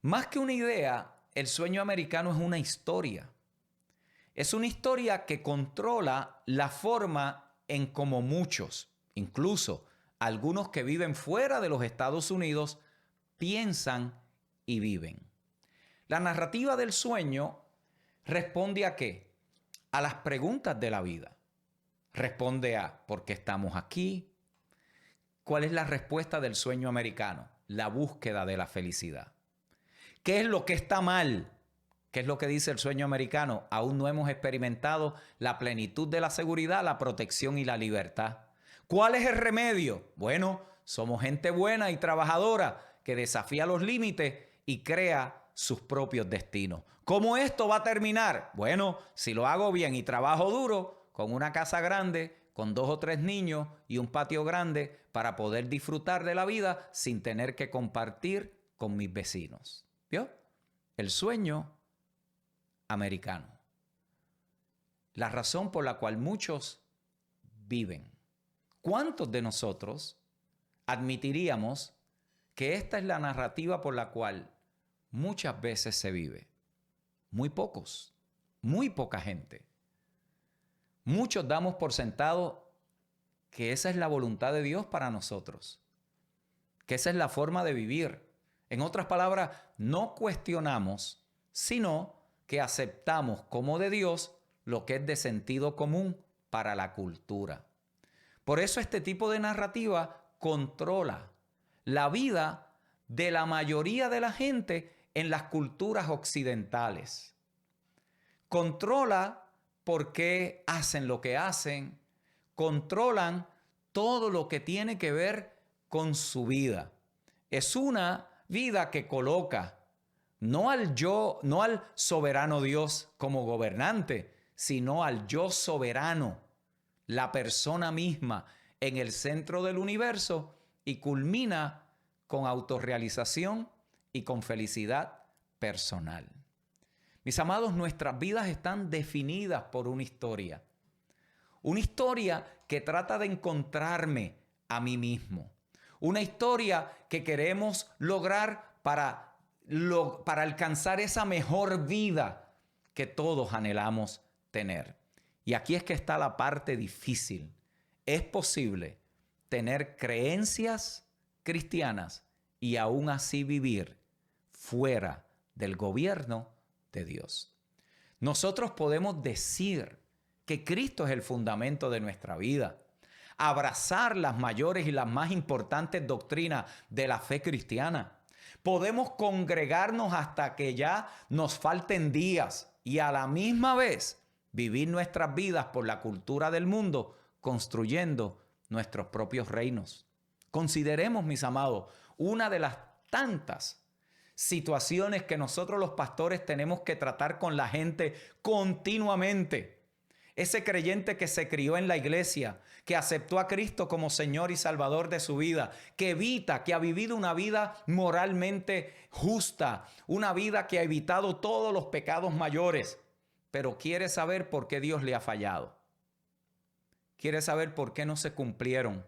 [SPEAKER 1] Más que una idea, el sueño americano es una historia. Es una historia que controla la forma en cómo muchos, incluso algunos que viven fuera de los Estados Unidos, piensan y viven. La narrativa del sueño responde ¿a qué? A las preguntas de la vida. Responde a ¿por qué estamos aquí? ¿Cuál es la respuesta del sueño americano? La búsqueda de la felicidad. ¿Qué es lo que está mal? ¿Qué es lo que dice el sueño americano? Aún no hemos experimentado la plenitud de la seguridad, la protección y la libertad. ¿Cuál es el remedio? Bueno, somos gente buena y trabajadora que desafía los límites y crea sus propios destinos. ¿Cómo esto va a terminar? Bueno, si lo hago bien y trabajo duro, con una casa grande, con 2 o 3 niños y un patio grande para poder disfrutar de la vida sin tener que compartir con mis vecinos. ¿Vio? El sueño americano. La razón por la cual muchos viven. ¿Cuántos de nosotros admitiríamos que esta es la narrativa por la cual muchas veces se vive? Muy pocos, muy poca gente. Muchos damos por sentado que esa es la voluntad de Dios para nosotros, que esa es la forma de vivir. En otras palabras, no cuestionamos, sino que aceptamos como de Dios lo que es de sentido común para la cultura. Por eso este tipo de narrativa controla la vida de la mayoría de la gente en las culturas occidentales. Controla por qué hacen lo que hacen, controlan todo lo que tiene que ver con su vida. Es una vida que coloca no al yo, no al soberano Dios como gobernante, sino al yo soberano, la persona misma en el centro del universo, y culmina con autorrealización y con felicidad personal. Mis amados, nuestras vidas están definidas por una historia. Una historia que trata de encontrarme a mí mismo. Una historia que queremos lograr para alcanzar esa mejor vida que todos anhelamos tener. Y aquí es que está la parte difícil. Es posible tener creencias cristianas y aún así vivir fuera del gobierno de Dios. Nosotros podemos decir que Cristo es el fundamento de nuestra vida, abrazar las mayores y las más importantes doctrinas de la fe cristiana. Podemos congregarnos hasta que ya nos falten días y a la misma vez vivir nuestras vidas por la cultura del mundo, construyendo nuestros propios reinos. Consideremos, mis amados, una de las tantas situaciones que nosotros los pastores tenemos que tratar con la gente continuamente. Ese creyente que se crió en la iglesia, que aceptó a Cristo como Señor y Salvador de su vida, que ha vivido una vida moralmente justa, una vida que ha evitado todos los pecados mayores, pero quiere saber por qué Dios le ha fallado. Quiere saber por qué no se cumplieron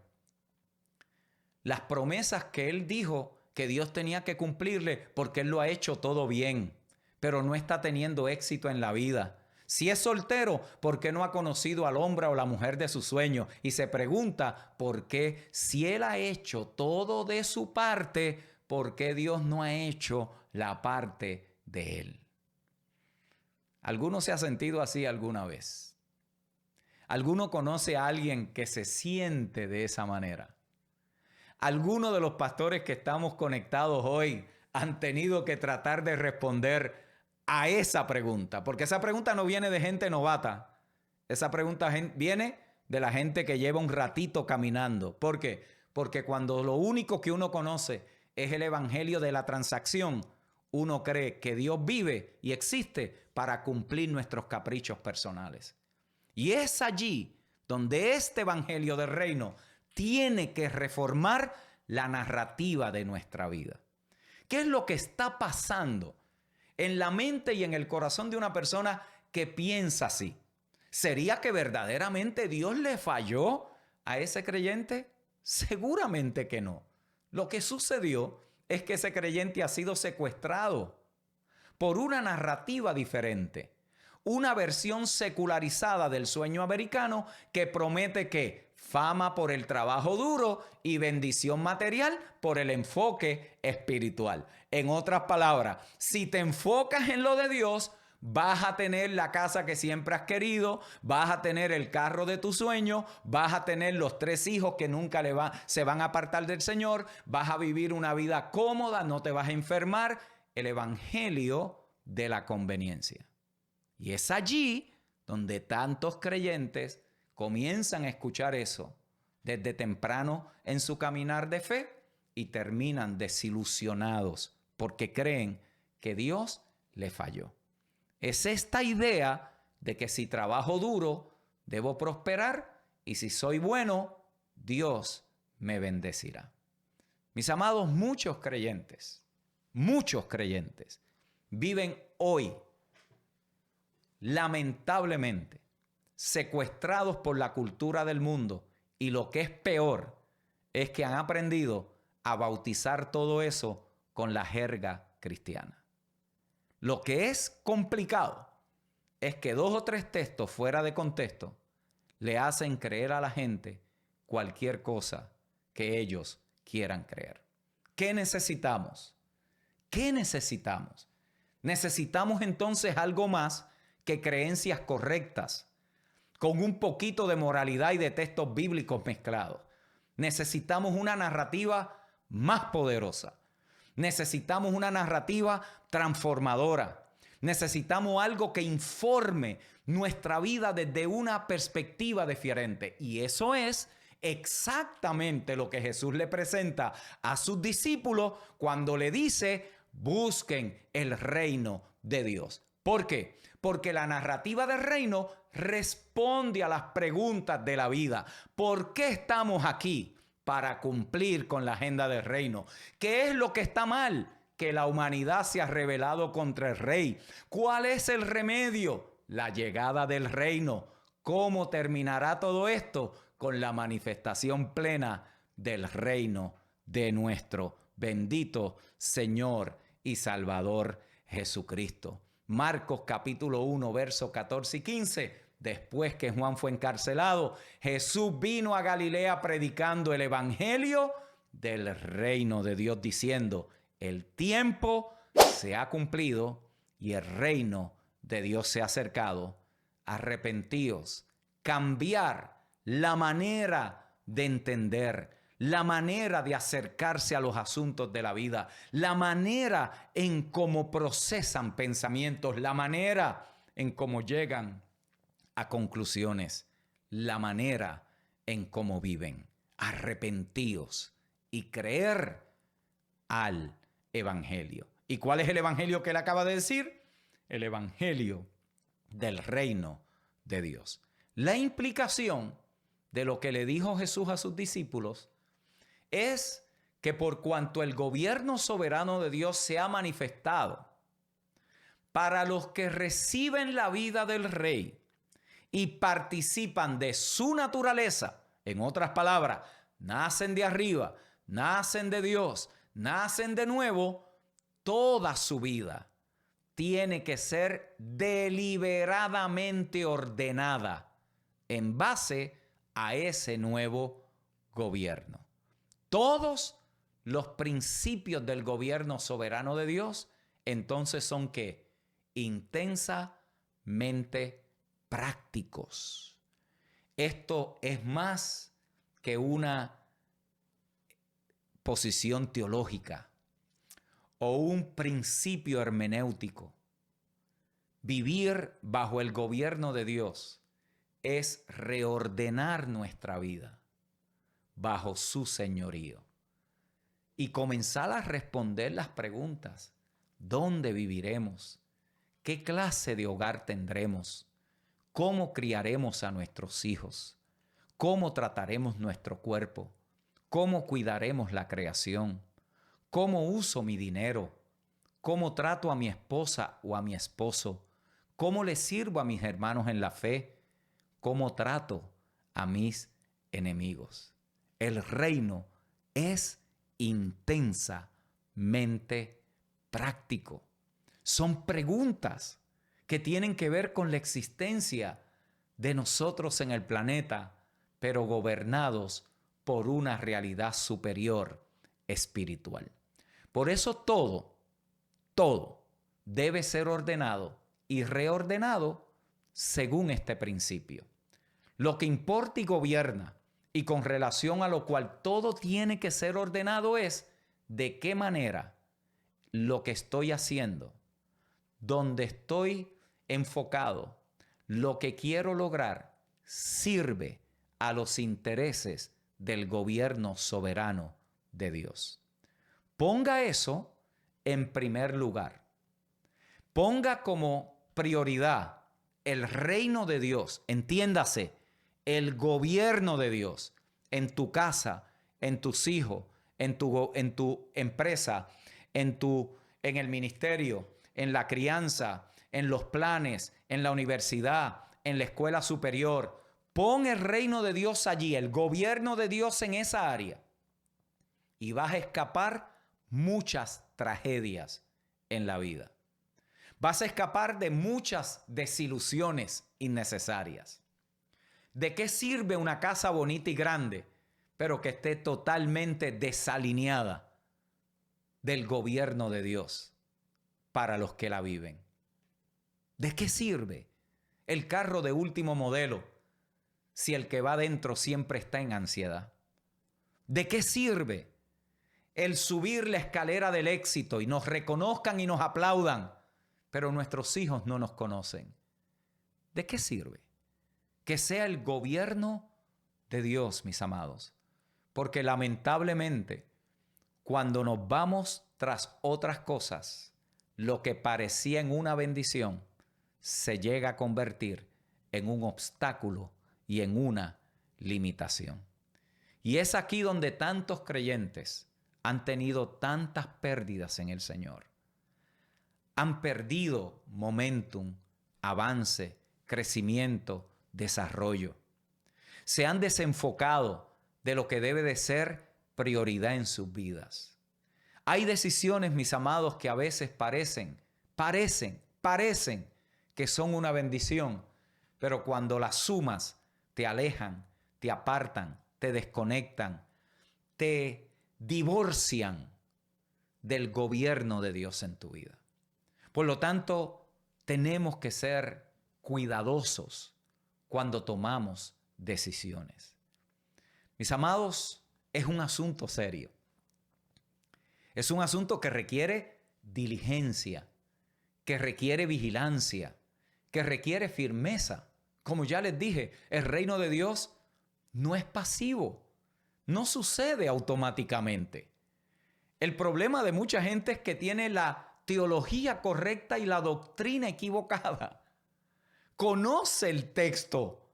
[SPEAKER 1] las promesas que él dijo que Dios tenía que cumplirle, porque él lo ha hecho todo bien, pero no está teniendo éxito en la vida. Si es soltero, ¿por qué no ha conocido al hombre o la mujer de su sueño? Y se pregunta, ¿por qué si él ha hecho todo de su parte, por qué Dios no ha hecho la parte de él? ¿Alguno se ha sentido así alguna vez? ¿Alguno conoce a alguien que se siente de esa manera? Algunos de los pastores que estamos conectados hoy han tenido que tratar de responder a esa pregunta, porque esa pregunta no viene de gente novata. Esa pregunta viene de la gente que lleva un ratito caminando. ¿Por qué? Porque cuando lo único que uno conoce es el evangelio de la transacción, uno cree que Dios vive y existe para cumplir nuestros caprichos personales. Y es allí donde este evangelio del reino tiene que reformar la narrativa de nuestra vida. ¿Qué es lo que está pasando en la mente y en el corazón de una persona que piensa así? ¿Sería que verdaderamente Dios le falló a ese creyente? Seguramente que no. Lo que sucedió es que ese creyente ha sido secuestrado por una narrativa diferente, una versión secularizada del sueño americano que promete que fama por el trabajo duro y bendición material por el enfoque espiritual. En otras palabras, si te enfocas en lo de Dios, vas a tener la casa que siempre has querido, vas a tener el carro de tu sueño, vas a tener los 3 hijos que nunca se van a apartar del Señor, vas a vivir una vida cómoda, no te vas a enfermar. El evangelio de la conveniencia. Y es allí donde tantos creyentes comienzan a escuchar eso desde temprano en su caminar de fe y terminan desilusionados porque creen que Dios les falló. Es esta idea de que si trabajo duro, debo prosperar y si soy bueno, Dios me bendecirá. Mis amados, muchos creyentes viven hoy, lamentablemente, secuestrados por la cultura del mundo y lo que es peor es que han aprendido a bautizar todo eso con la jerga cristiana. Lo que es complicado es que 2 o 3 textos fuera de contexto le hacen creer a la gente cualquier cosa que ellos quieran creer. ¿Qué necesitamos? ¿Qué necesitamos? Necesitamos entonces algo más que creencias correctas, con un poquito de moralidad y de textos bíblicos mezclados. Necesitamos una narrativa más poderosa. Necesitamos una narrativa transformadora. Necesitamos algo que informe nuestra vida desde una perspectiva diferente. Y eso es exactamente lo que Jesús le presenta a sus discípulos cuando le dice: busquen el reino de Dios. ¿Por qué? Porque la narrativa del reino responde a las preguntas de la vida. ¿Por qué estamos aquí? Para cumplir con la agenda del reino. ¿Qué es lo que está mal? Que la humanidad se ha rebelado contra el rey. ¿Cuál es el remedio? La llegada del reino. ¿Cómo terminará todo esto? Con la manifestación plena del reino de nuestro bendito Señor y Salvador Jesucristo. Marcos capítulo 1, versos 14 y 15. Después que Juan fue encarcelado, Jesús vino a Galilea predicando el evangelio del reino de Dios, diciendo: el tiempo se ha cumplido y el reino de Dios se ha acercado. Arrepentíos, cambiar la manera de entender, la manera de acercarse a los asuntos de la vida, la manera en cómo procesan pensamientos, la manera en cómo llegan a conclusiones, la manera en cómo viven. Arrepentíos y creer al evangelio. ¿Y cuál es el evangelio que él acaba de decir? El evangelio del reino de Dios. La implicación de lo que le dijo Jesús a sus discípulos es que por cuanto el gobierno soberano de Dios se ha manifestado, para los que reciben la vida del rey y participan de su naturaleza, en otras palabras, nacen de arriba, nacen de Dios, nacen de nuevo, toda su vida tiene que ser deliberadamente ordenada en base a ese nuevo gobierno. Todos los principios del gobierno soberano de Dios entonces son ¿qué? Intensamente prácticos. Esto es más que una posición teológica o un principio hermenéutico. Vivir bajo el gobierno de Dios es reordenar nuestra vida bajo su señorío y comenzar a responder las preguntas: ¿dónde viviremos? ¿Qué clase de hogar tendremos? ¿Cómo criaremos a nuestros hijos? ¿Cómo trataremos nuestro cuerpo? ¿Cómo cuidaremos la creación? ¿Cómo uso mi dinero? ¿Cómo trato a mi esposa o a mi esposo? ¿Cómo le sirvo a mis hermanos en la fe? ¿Cómo trato a mis enemigos? El reino es intensamente práctico. Son preguntas que tienen que ver con la existencia de nosotros en el planeta, pero gobernados por una realidad superior espiritual. Por eso todo debe ser ordenado y reordenado según este principio. Lo que importa y gobierna, y con relación a lo cual todo tiene que ser ordenado, es de qué manera lo que estoy haciendo, donde estoy enfocado, lo que quiero lograr, sirve a los intereses del gobierno soberano de Dios. Ponga eso en primer lugar. Ponga como prioridad el reino de Dios, entiéndase, el gobierno de Dios en tu casa, en tus hijos, en tu empresa, en el ministerio, en la crianza, en los planes, en la universidad, en la escuela superior. Pon el reino de Dios allí, el gobierno de Dios en esa área, y vas a escapar muchas tragedias en la vida. Vas a escapar de muchas desilusiones innecesarias. ¿De qué sirve una casa bonita y grande, pero que esté totalmente desalineada del gobierno de Dios para los que la viven? ¿De qué sirve el carro de último modelo si el que va dentro siempre está en ansiedad? ¿De qué sirve el subir la escalera del éxito y nos reconozcan y nos aplaudan, pero nuestros hijos no nos conocen? ¿De qué sirve que sea el gobierno de Dios, mis amados? Porque lamentablemente, cuando nos vamos tras otras cosas, lo que parecía en una bendición se llega a convertir en un obstáculo y en una limitación. Y es aquí donde tantos creyentes han tenido tantas pérdidas en el Señor. Han perdido momentum, avance, crecimiento, desarrollo. Se han desenfocado de lo que debe de ser prioridad en sus vidas. Hay decisiones, mis amados, que a veces parecen que son una bendición, pero cuando las sumas, te alejan, te apartan, te desconectan, te divorcian del gobierno de Dios en tu vida. Por lo tanto, tenemos que ser cuidadosos cuando tomamos decisiones. Mis amados, es un asunto serio. Es un asunto que requiere diligencia, que requiere vigilancia, que requiere firmeza. Como ya les dije, el reino de Dios no es pasivo, no sucede automáticamente. El problema de mucha gente es que tiene la teología correcta y la doctrina equivocada. Conoce el texto,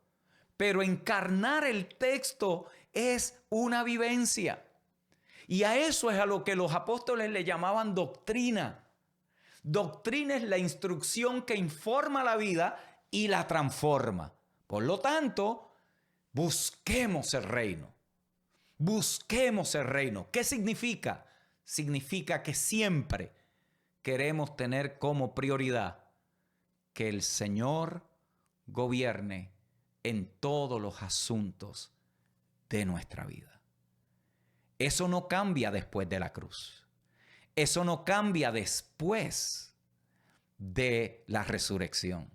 [SPEAKER 1] pero encarnar el texto es una vivencia. Y a eso es a lo que los apóstoles le llamaban doctrina. Doctrina es la instrucción que informa la vida y la transforma. Por lo tanto, busquemos el reino. Busquemos el reino. ¿Qué significa? Significa que siempre queremos tener como prioridad que el Señor gobierne en todos los asuntos de nuestra vida. Eso no cambia después de la cruz. Eso no cambia después de la resurrección.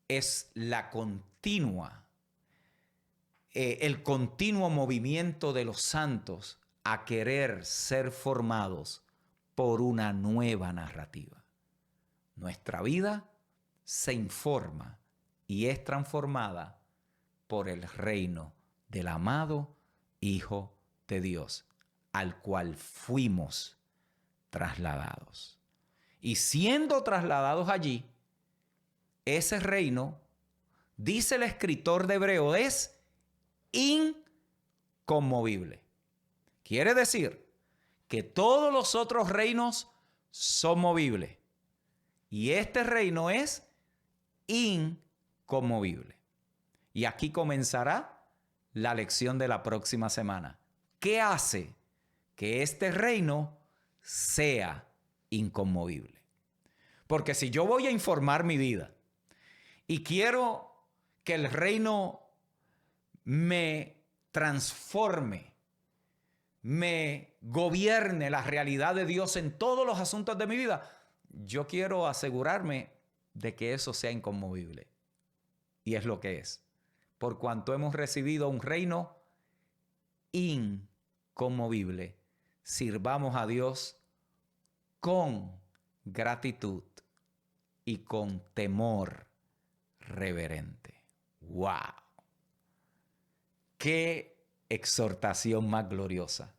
[SPEAKER 1] Es la continua, el continuo movimiento de los santos a querer ser formados por una nueva narrativa. Nuestra vida se informa y es transformada por el reino del amado Hijo de Dios, al cual fuimos trasladados. Y siendo trasladados allí, ese reino, dice el escritor de Hebreo, es inconmovible. Quiere decir que todos los otros reinos son movibles y este reino es inconmovible. Y aquí comenzará la lección de la próxima semana. ¿Qué hace que este reino sea inconmovible. Porque si yo voy a informar mi vida y quiero que el reino me transforme, me gobierne la realidad de Dios en todos los asuntos de mi vida, yo quiero asegurarme de que eso sea inconmovible. Y es lo que es. Por cuanto hemos recibido un reino inconmovible, sirvamos a Dios con gratitud y con temor reverente. ¡Wow! ¡Qué exhortación más gloriosa!